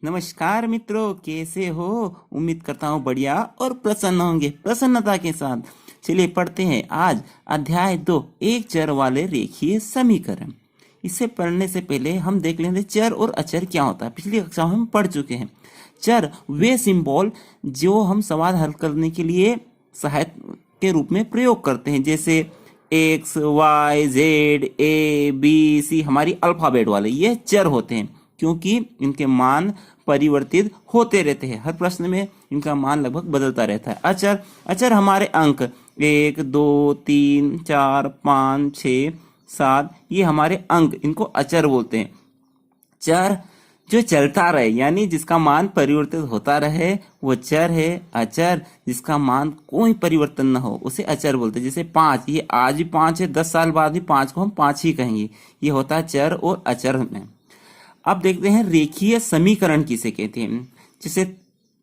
नमस्कार मित्रों, कैसे हो? उम्मीद करता हूँ बढ़िया और प्रसन्न होंगे। प्रसन्नता के साथ चलिए पढ़ते हैं आज अध्याय 2, एक चर वाले रेखीय समीकरण। इसे पढ़ने से पहले हम देख लेंगे चर और अचर क्या होता है। पिछली कक्षा में हम पढ़ चुके हैं। चर वे सिंबल जो हम सवाल हल करने के लिए सहायक के रूप में प्रयोग करते हैं, जैसे एक्स, वाई, जेड, ए, बी, सी, हमारी अल्फाबेट वाले ये चर होते हैं, क्योंकि इनके मान परिवर्तित होते रहते हैं। हर प्रश्न में इनका मान लगभग बदलता रहता है। अचर अचर हमारे अंक 1, 2, 3, 4, 5, 6, 7 ये हमारे अंक, इनको अचर बोलते हैं। चर जो चलता रहे यानी जिसका मान परिवर्तित होता रहे वो चर है। अचर जिसका मान कोई परिवर्तन न हो उसे अचर बोलते हैं। जैसे 5, ये आज भी 5 है, 10 साल बाद भी 5 को हम 5 ही कहेंगे। ये होता है चर और अचर में। अब देखते हैं रेखीय समीकरण किसे कहते हैं। जैसे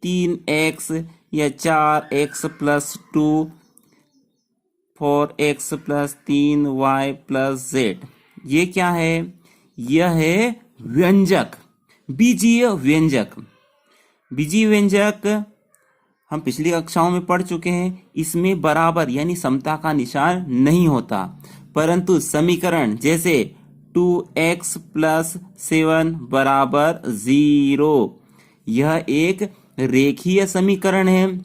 3x या 4x plus 2, 4x plus 3y plus z, ये क्या है? यह है व्यंजक, बीजीय व्यंजक। बीजीय व्यंजक हम पिछली कक्षाओं में पढ़ चुके हैं। इसमें बराबर यानी समता का निशान नहीं होता, परंतु समीकरण जैसे 2x प्लस 7 बराबर 0, यह एक रेखीय समीकरण है।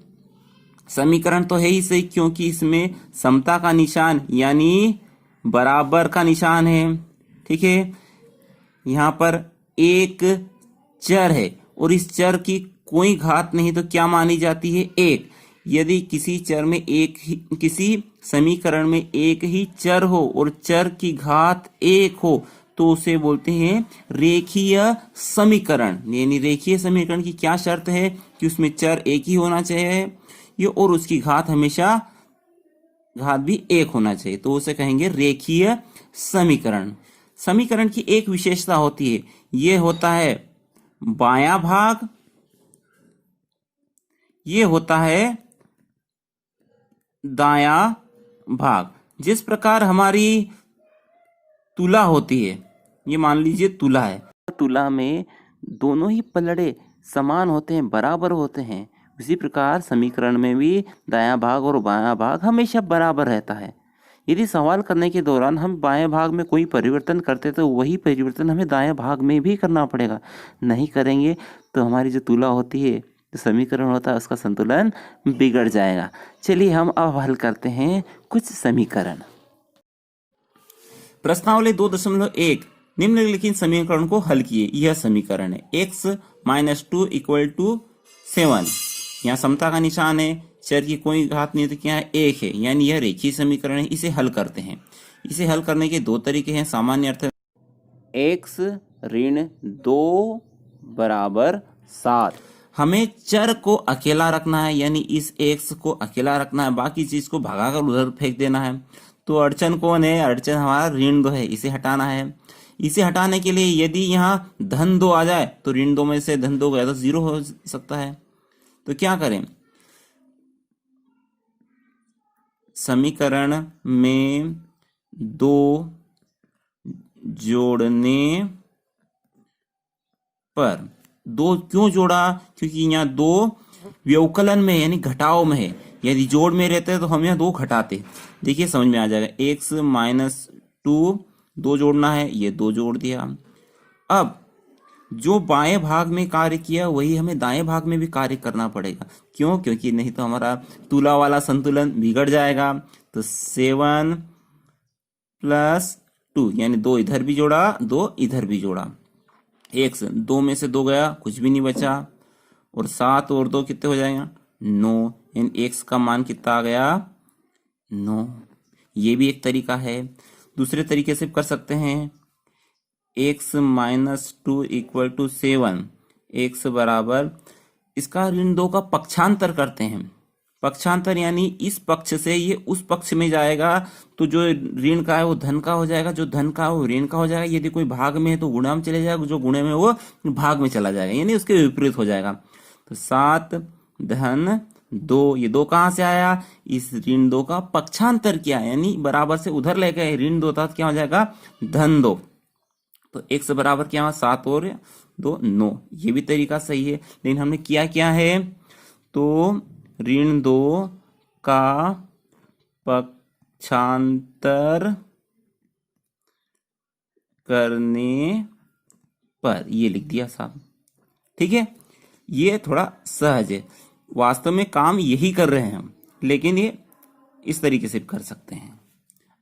समीकरण तो है ही सही, क्योंकि इसमें समता का निशान यानी बराबर का निशान है। ठीक है, यहाँ पर एक चर है और इस चर की कोई घात नहीं, तो क्या मानी जाती है? 1। यदि किसी चर में किसी समीकरण में एक ही चर हो और चर की घात 1 हो तो उसे बोलते हैं रेखीय समीकरण। यानी रेखीय समीकरण की क्या शर्त है कि उसमें चर एक ही होना चाहिए ये, और उसकी घात हमेशा घात भी 1 होना चाहिए, तो उसे कहेंगे रेखीय समीकरण। समीकरण की एक विशेषता होती है, यह होता है बायां भाग, ये होता है दायां भाग। जिस प्रकार हमारी तुला होती है, ये मान लीजिए तुला है, तुला में दोनों ही पलड़े समान होते हैं, बराबर होते हैं। उसी प्रकार समीकरण में भी दायां भाग और बायां भाग हमेशा बराबर रहता है। यदि सवाल करने के दौरान हम बाएं भाग में कोई परिवर्तन करते तो वही परिवर्तन हमें दाएं भाग में भी करना पड़ेगा। नहीं करेंगे तो हमारी जो तुला होती है, जो समीकरण होता है, उसका संतुलन बिगड़ जाएगा। चलिए हम अब हल करते हैं कुछ समीकरण। प्रश्नावली 2.1 निम्नलिखित समीकरण को हल किए। यह समीकरण है x - 2 = 7। यहाँ समता का निशान है, चर की कोई घात नहीं, तो क्या है? 1 है, यानी यह रेखीय समीकरण है। इसे हल करते हैं। इसे हल करने के 2 तरीके हैं। सामान्य अर्थ x - 2 बराबर 7। हमें चर को अकेला रखना है, यानी इस x को अकेला रखना है, बाकी चीज को भगाकर उधर फेंक देना है। तो अड़चन कौन है? अड़चन हमारा ऋण 2 है, इसे हटाना है। इसे हटाने के लिए यदि यहाँ धन 2 आ जाए तो ऋण 2 में से धन 2 गया तो 0 हो सकता है। तो क्या करें? समीकरण में 2 जोड़ने पर, 2 क्यों जोड़ा? क्योंकि यहाँ 2 व्यवकलन में यानी घटाव में है। यदि जोड़ में रहते तो हम यहाँ 2 घटाते। देखिए समझ में आ जाएगा। x - 2 2 जोड़ना है, ये 2 जोड़ दिया। अब जो बाएं भाग में कार्य किया वही हमें दाएं भाग में भी कार्य करना पड़ेगा। क्यों? क्योंकि नहीं तो हमारा तुला वाला संतुलन बिगड़ जाएगा। तो 7 + 2 यानी 2 इधर भी जोड़ा, 2 इधर भी जोड़ा। x 2 में से 2 गया, कुछ भी नहीं बचा, और 7 और 2 कितने हो जाएगा? 9। यानी x का मान कितना आ गया? 9। ये भी एक तरीका है। दूसरे तरीके से कर सकते हैं। x - 2 = 7, x बराबर, इसका ऋण 2 का पक्षांतर करते हैं। पक्षांतर यानी इस पक्ष से ये उस पक्ष में जाएगा, तो जो ऋण का है वो धन का हो जाएगा, जो धन का है वो ऋण का हो जाएगा। यदि कोई भाग में है तो गुणा में चले जाएगा, जो गुणे में वो भाग में चला जाएगा, यानी उसके विपरीत हो जाएगा। तो 7 धन 2, ये 2 कहां से आया? इस ऋण 2 का पक्षांतर किया, यानी बराबर से उधर ले गए, ऋण 2 था, क्या हो जाएगा? धन 2। तो x बराबर क्या हुआ 7 और 2 9। ये भी तरीका सही है, लेकिन हमने किया क्या है, तो ऋण 2 का पक्षांतर करने पर ये लिख दिया साहब। ठीक है, ये थोड़ा सहज है, वास्तव में काम यही कर रहे हैं हम, लेकिन ये इस तरीके से कर सकते हैं।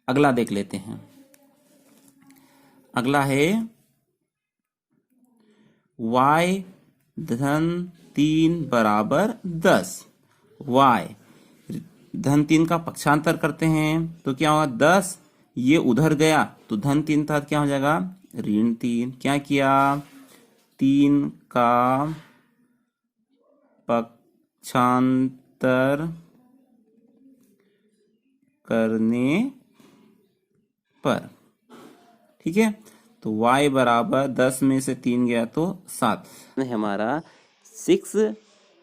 अगला देख लेते हैं। अगला है y धन 3 बराबर 10। y धन 3 का पक्षांतर करते हैं तो क्या होगा 10, ये उधर गया तो धन 3 था, क्या हो जाएगा ऋण 3। क्या किया, 3 का पक्षांतर करने पर। ठीक है, तो y बराबर 10 में से 3 गया तो 7। हमारा 6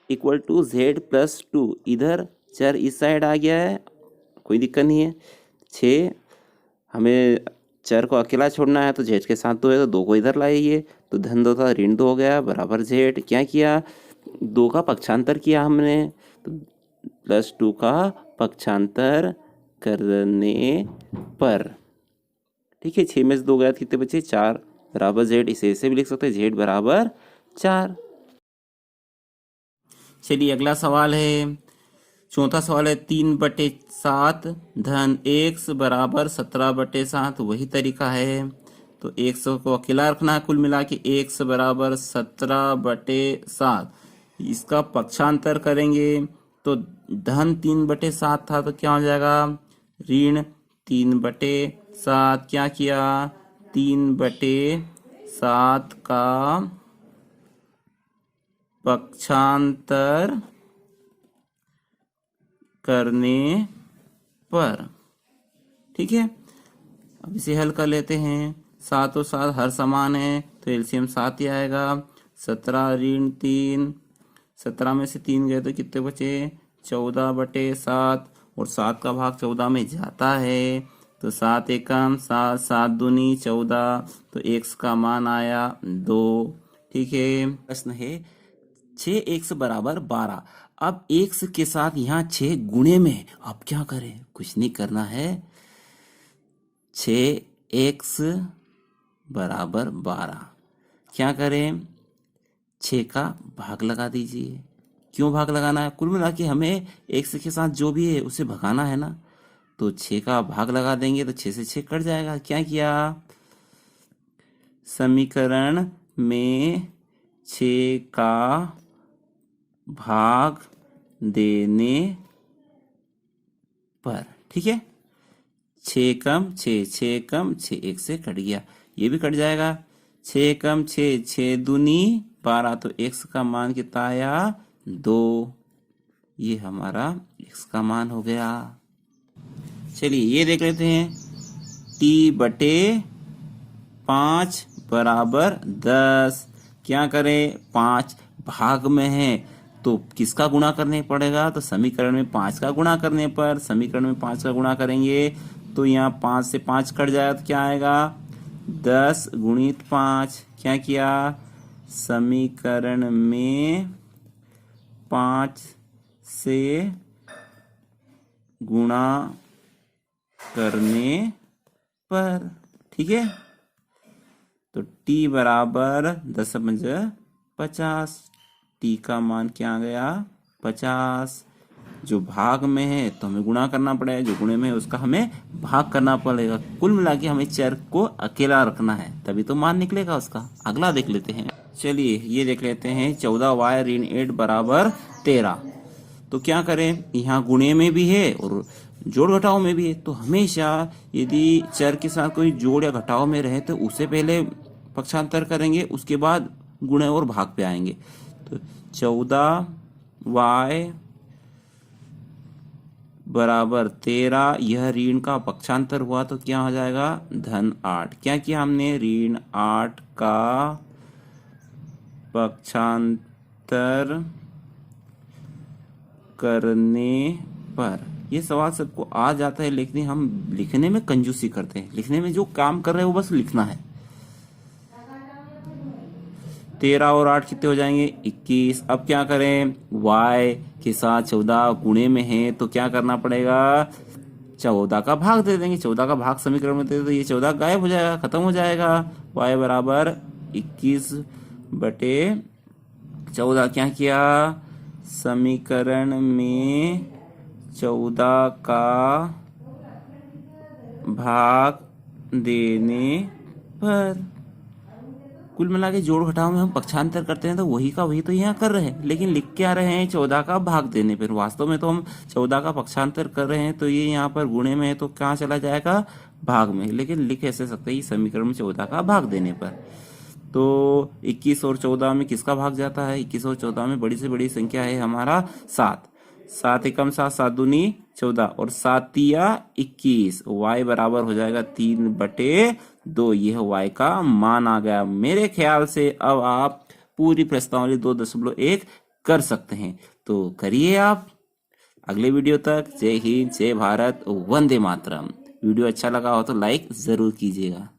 इक्वल टू z प्लस 2, इधर चर इस साइड आ गया है, कोई दिक्कत नहीं है। 6 हमें चर को अकेला छोड़ना है तो z के साथ 2 है तो 2 को इधर लाइए, तो धन 2 था ऋण 2 हो गया बराबर z। क्या किया, 2 का पक्षांतर किया हमने, तो प्लस 2 का पक्षांतर करने पर। ठीक है, 6 में से 2 गया, कितने बचे 4 बराबर z। इसे ऐसे भी लिख सकते हैं z बराबर 4। चलिए अगला सवाल है, चौथा सवाल है 3/7 धन x बराबर 17/7। वही तरीका है, तो x को अकेला रखना है, कुल मिला के x बराबर 17/7। इसका पक्षांतर करेंगे तो धन 3/7 था तो क्या हो जाएगा ऋण 3/7। क्या किया, 3/7 का पक्षांतर करने पर। ठीक है, अब इसे हल कर लेते हैं। 7 और 7 हर समान है तो एलसीएम 7 ही आएगा। 17 ऋण 3, 17 में से 3 गए तो कितने बचे 14/7, और 7 का भाग 14 में जाता है तो 7 एकम 7, 7 दूनी 14, तो x का मान आया 2। ठीक है, प्रश्न है 6x बराबर 12। अब x के साथ यहाँ 6 गुणे में, अब क्या करें, कुछ नहीं करना है, 6x बराबर 12। क्या करें, 6 का भाग लगा दीजिए। क्यों भाग लगाना है, कुल मिला के हमें x के साथ जो भी है उसे भगाना है ना, तो 6 का भाग लगा देंगे तो 6 से 6 कट जाएगा। क्या किया, समीकरण में 6 का भाग देने पर। ठीक है, 6 कम 6, 6 कम 6, 1 से कट गया, ये भी कट जाएगा। 6 कम 6, 6 दूनी 12, तो x का मान कितना आया 2। ये हमारा x का मान हो गया। चलिए ये देख लेते हैं, t/5 बराबर 10। क्या करें, 5 भाग में है तो किसका गुणा करने पड़ेगा, तो समीकरण में 5 का गुणा करने पर। समीकरण में 5 का गुणा करेंगे तो यहाँ 5 से 5 कट जाएगा तो क्या आएगा 10 गुणित 5। क्या किया, समीकरण में 5 से गुणा करने पर। ठीक है, तो t बराबर 10×50, t का मान क्या आ गया 50। जो भाग में है तो हमें गुणा करना पड़ेगा, जो गुणे में है उसका हमें भाग करना पड़ेगा। कुल मिला के हमें चर को अकेला रखना है, तभी तो मान निकलेगा उसका। अगला देख लेते हैं। चलिए ये देख लेते हैं, 14y ऋण 8 बराबर 13। तो क्या करें, यहाँ गुणे में भी है और जोड़ घटाव में भी है, तो हमेशा यदि चर के साथ कोई जोड़ या घटाव में रहे तो उसे पहले पक्षांतर करेंगे, उसके बाद गुणे और भाग पे आएंगे। तो 14y बराबर 13, यह ऋण का पक्षांतर हुआ तो क्या हो जाएगा धन 8। क्या किया हमने, ऋण 8 का पक्षांतर करने पर। ये सवाल सबको आ जाता है, लेकिन हम लिखने में कंजूसी करते हैं। लिखने में जो काम कर रहे हैं वो बस लिखना है, 13 और 8 कितने हो जाएंगे 21। अब क्या करें, y के साथ 14 गुणे में है तो क्या करना पड़ेगा, 14 का भाग दे देंगे। 14 का भाग समीकरण में दे दो, ये 14 गायब हो जाएगा, खत्म हो जाएगा। y बराबर 21/14। क्या किया, समीकरण में 14 का भाग देने पर, कुल मिला के जोड़ घटाव में हम पक्षांतर करते हैं तो वही का वही तो यहाँ कर रहे हैं, लेकिन लिख क्या रहे हैं 14 का भाग देने पर। वास्तव में तो हम 14 का पक्षांतर कर रहे हैं, तो ये यहाँ पर गुणे में है तो कहाँ चला जाएगा, भाग में। लेकिन लिख ऐसे सकते हैं समीकरण में 14 का भाग देने पर। तो 21 और 14 में किसका भाग जाता है, 21 और 14 में बड़ी से बड़ी संख्या है हमारा 7। 7 एकम 7, 7 दूनी 14 और 7 तिया 21। y बराबर हो जाएगा 3/2। यह y का मान आ गया। मेरे ख्याल से अब आप पूरी प्रश्नावली 2.1 कर सकते हैं, तो करिए आप। अगले वीडियो तक जय हिंद, जय भारत, वंदे मातरम। वीडियो अच्छा लगा हो तो लाइक जरूर कीजिएगा।